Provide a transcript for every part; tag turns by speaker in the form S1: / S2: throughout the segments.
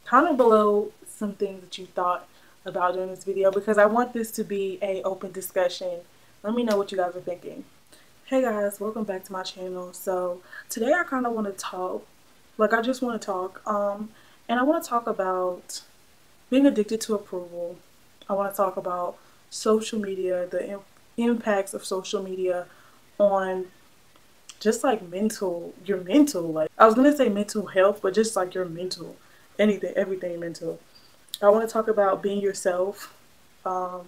S1: comment below some things that you thought about doing this video, because I want this to be a open discussion. Let me know what you guys are thinking. Hey guys, welcome back to my channel. So today I kind of want to talk, I just want to talk, and I want to talk about being addicted to approval. I want to talk about social media, the impacts of social media on just like your mental, like I was gonna say mental health, but just like your mental, everything mental. I want to talk about being yourself, um,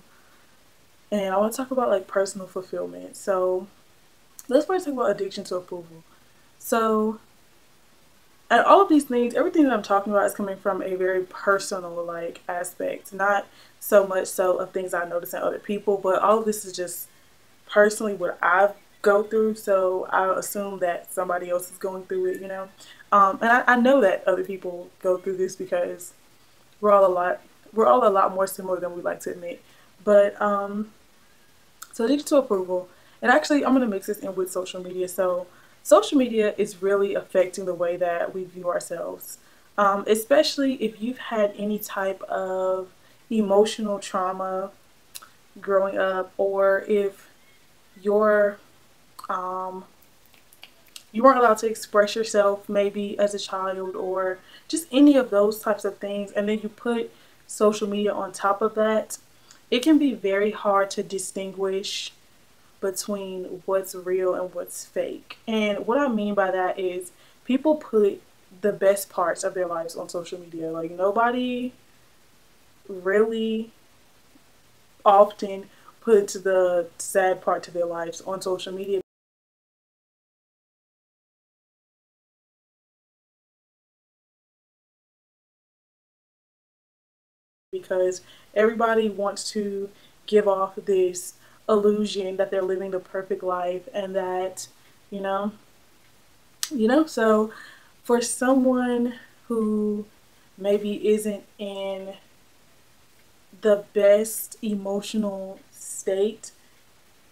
S1: and I want to talk about like personal fulfillment. So let's first talk about addiction to approval. So, and all of these things, everything that I'm talking about is coming from a very personal like aspect, not so much so of things I notice in other people, but all of this is just personally what I go through. So I assume that somebody else is going through it, you know. And I know that other people go through this because we're all a lot more similar than we like to admit. But so addiction to approval, and actually I'm gonna mix this in with social media. So social media is really affecting the way that we view ourselves, especially if you've had any type of emotional trauma growing up, or if you're you weren't allowed to express yourself maybe as a child, or just any of those types of things, and then you put social media on top of that, it can be very hard to distinguish between what's real and what's fake. And what I mean by that is people put the best parts of their lives on social media. Like nobody really often puts the sad part to their lives on social media, because everybody wants to give off this illusion that they're living the perfect life, and that, you know, so for someone who maybe isn't in the best emotional state,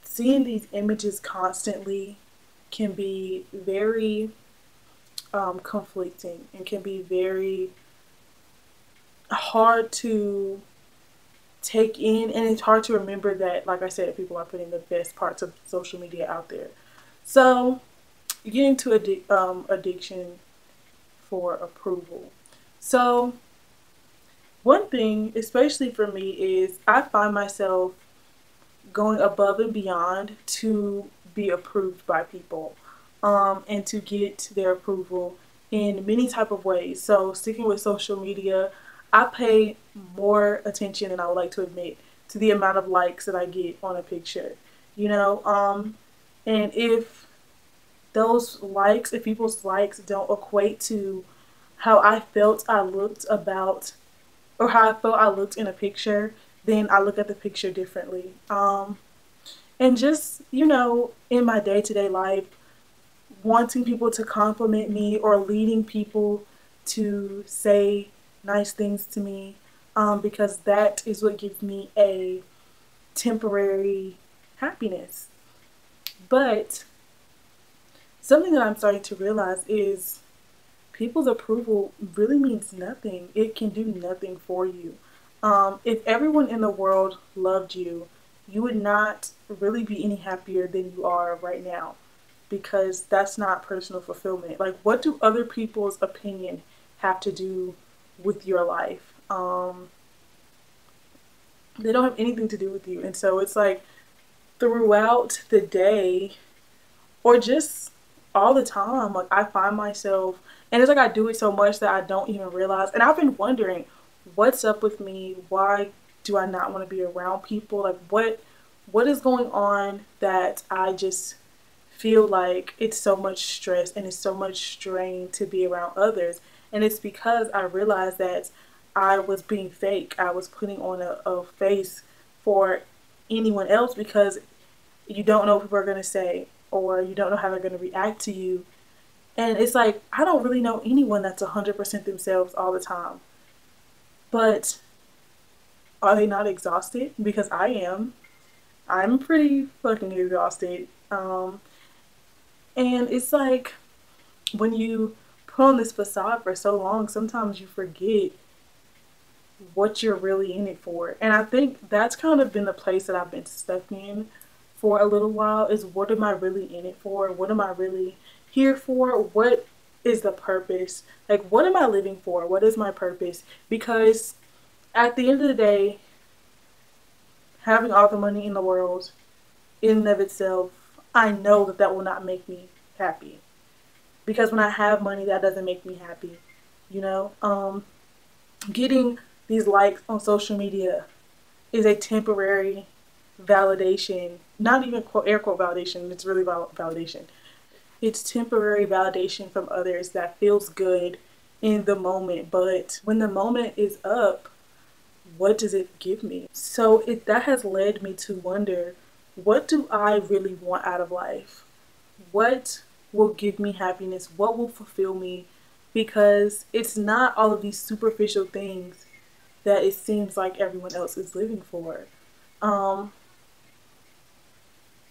S1: seeing these images constantly can be very conflicting, and can be very hard to take in, and it's hard to remember that, like I said, people are putting the best parts of social media out there. So getting to addiction for approval. So one thing, especially for me, is I find myself going above and beyond to be approved by people, and to get their approval in many type of ways. So sticking with social media, I pay more attention than I would like to admit to the amount of likes that I get on a picture, you know. And if those likes, if people's likes don't equate to how I felt I looked about, or how I felt I looked in a picture, then I look at the picture differently. And just, you know, in my day-to-day life, wanting people to compliment me, or leading people to say nice things to me, because that is what gives me a temporary happiness. But something that I'm starting to realize is people's approval really means nothing. It can do nothing for you. If everyone in the world loved you, you would not really be any happier than you are right now, because that's not personal fulfillment. Like, what do other people's opinion have to do with your life? They don't have anything to do with you. And so it's like throughout the day, or just all the time, like I find myself, and it's like I do it so much that I don't even realize. And I've been wondering, what's up with me? Why do I not want to be around people? Like what is going on that I just feel like it's so much stress and it's so much strain to be around others? And it's because I realized that I was being fake. I was putting on a face for anyone else, because you don't know what people are going to say, or you don't know how they're going to react to you. And it's like, I don't really know anyone that's 100% themselves all the time. But are they not exhausted? Because I am. I'm pretty fucking exhausted. And it's like, when you put on this facade for so long, sometimes you forget what you're really in it for. And I think that's kind of been the place that I've been stuck in for a little while, is what am I really in it for? What am I really here for? What is the purpose? Like, what am I living for? What is my purpose? Because at the end of the day, having all the money in the world in and of itself, I know that that will not make me happy. Because when I have money, that doesn't make me happy. You know, getting these likes on social media is a temporary validation. Not even quote, air quote validation. It's really validation. It's temporary validation from others that feels good in the moment. But when the moment is up, what does it give me? So that has led me to wonder, what do I really want out of life? What will give me happiness? What will fulfill me? Because it's not all of these superficial things that it seems like everyone else is living for. Um,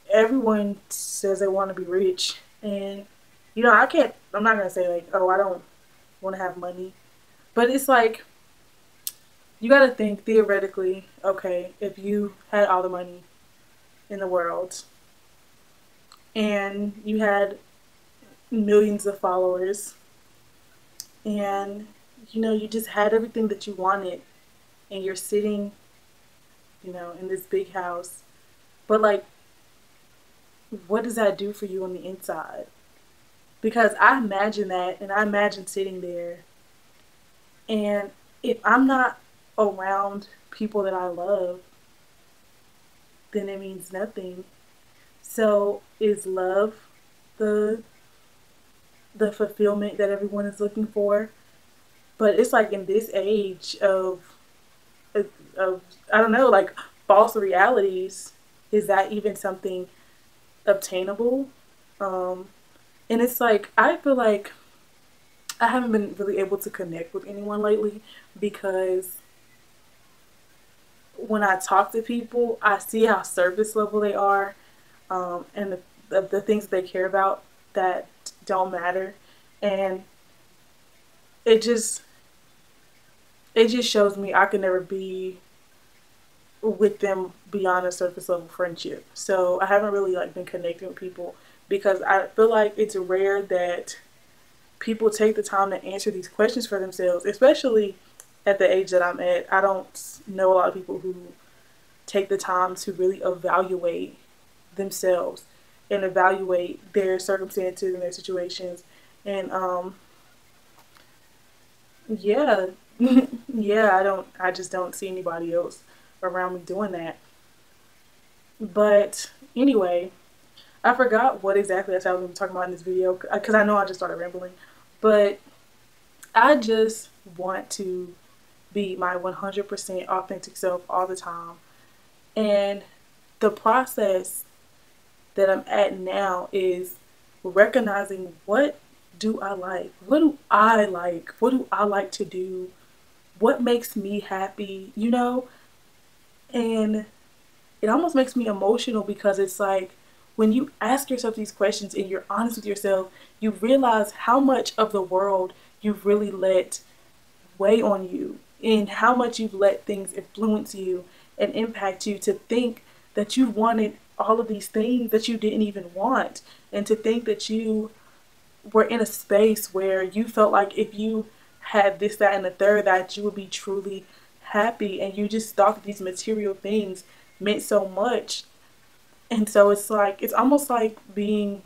S1: Everyone says they want to be rich, and you know, I'm not gonna say like, oh, I don't want to have money, but it's like, you got to think theoretically. Okay, if you had all the money in the world and you had millions of followers, and you know, you just had everything that you wanted, and you're sitting, you know, in this big house, but like, what does that do for you on the inside? Because I imagine that, and I imagine sitting there, and if I'm not around people that I love, then it means nothing. So is love the fulfillment that everyone is looking for? But it's like, in this age of I don't know, like, false realities, is that even something obtainable? Um, and it's like, I feel like I haven't been really able to connect with anyone lately, because when I talk to people, I see how surface level they are, and the things they care about that don't matter, and it just it just shows me I can never be with them beyond a surface level friendship. So I haven't really like been connecting with people, because I feel like it's rare that people take the time to answer these questions for themselves, especially at the age that I'm at. I don't know a lot of people who take the time to really evaluate themselves and evaluate their circumstances and their situations. And yeah, yeah, I just don't see anybody else around me doing that. But anyway, I forgot what exactly I was going to be talking about in this video, because I know I just started rambling. But I just want to be my 100% authentic self all the time. And the process that I'm at now is recognizing, what do I like? What do I like? What do I like to do? What makes me happy, you know? And it almost makes me emotional, because it's like, when you ask yourself these questions and you're honest with yourself, you realize how much of the world you've really let weigh on you, and how much you've let things influence you and impact you, to think that you wanted all of these things that you didn't even want, and to think that you were in a space where you felt like if you had this, that, and the third, that you would be truly happy, and you just thought that these material things meant so much. And so it's like, it's almost like being,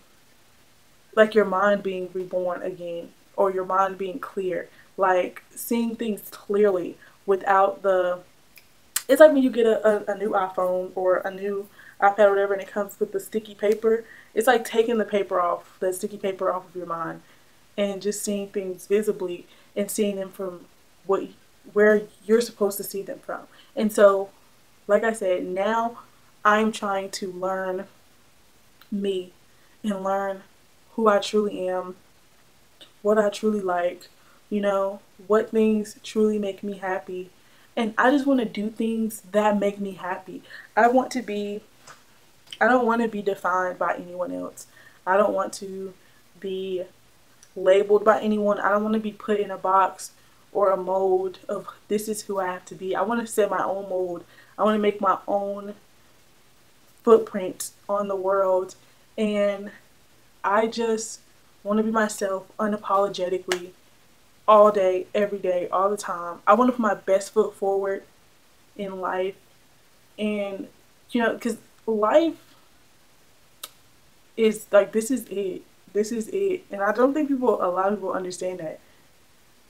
S1: like your mind being reborn again, or your mind being clear, like seeing things clearly without the, it's like when you get a new iPhone or a new iPad or whatever, and it comes with the sticky paper. It's like taking the paper off, the sticky paper off of your mind, and just seeing things visibly, and seeing them from what where you're supposed to see them from. And so, like I said, now I'm trying to learn me, and learn who I truly am, what I truly like, you know, what things truly make me happy. And I just want to do things that make me happy. I want to be, I don't want to be defined by anyone else. I don't want to be labeled by anyone. I don't want to be put in a box or a mold of this is who I have to be. I want to set my own mold. I want to make my own footprint on the world. And I just want to be myself unapologetically all day, every day, all the time. I want to put my best foot forward in life. And, you know, because life is like, this is it. This is it. And I don't think a lot of people understand that.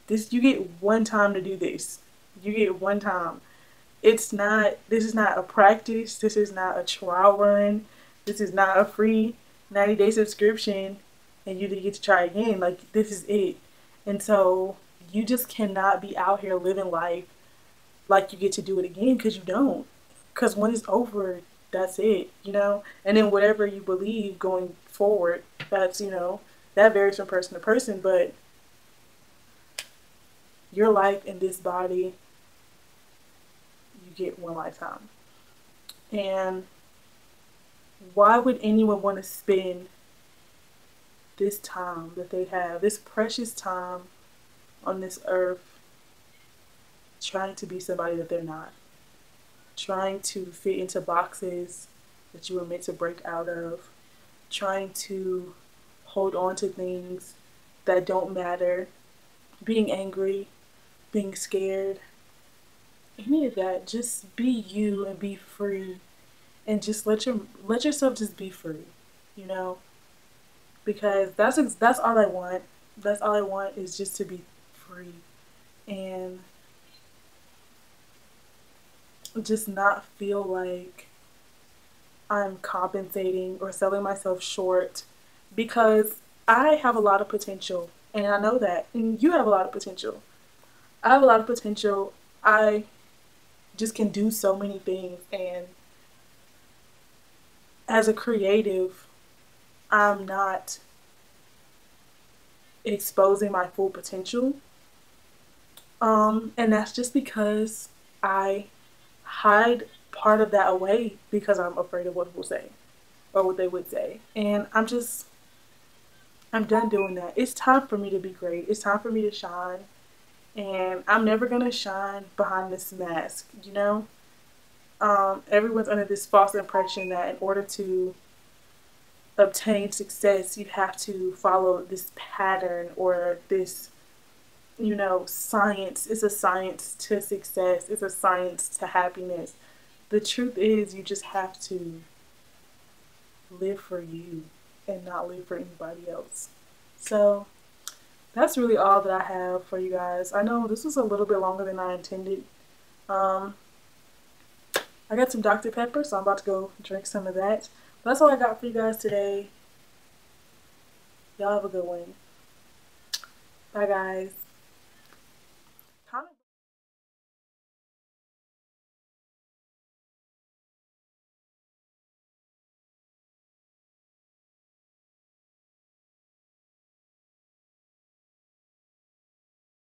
S1: You get one time to do this. You get one time. This is not a practice. This is not a trial run. This is not a free 90-day subscription and you get to try again. Like, this is it. And so you just cannot be out here living life like you get to do it again, because you don't. Because when it's over, that's it, you know? And then whatever you believe going forward, that's, you know, that varies from person to person, but your life in this body, you get one lifetime. And why would anyone want to spend this time that they have, this precious time on this earth, trying to be somebody that they're not, trying to fit into boxes that you were meant to break out of, trying to hold on to things that don't matter, being angry, being scared, any of that. Just be you and be free, and just let yourself just be free, you know, because that's all I want. That's all I want, is just to be free and just not feel like I'm compensating or selling myself short, because I have a lot of potential, and I know that, and you have a lot of potential. I have a lot of potential. I just can do so many things, and as a creative, I'm not exposing my full potential. And that's just because I hide part of that away because I'm afraid of what people say or what they would say. And I'm done doing that. It's time for me to be great. It's time for me to shine. And I'm never going to shine behind this mask, you know? Everyone's under this false impression that in order to obtain success, you have to follow this pattern or this, you know, science. It's a science to success. It's a science to happiness. The truth is, you just have to live for you and not live for anybody else. So that's really all that I have for you guys. I know this was a little bit longer than I intended. I got some Dr. Pepper, so I'm about to go drink some of that. But that's all I got for you guys today. Y'all have a good one. Bye, guys.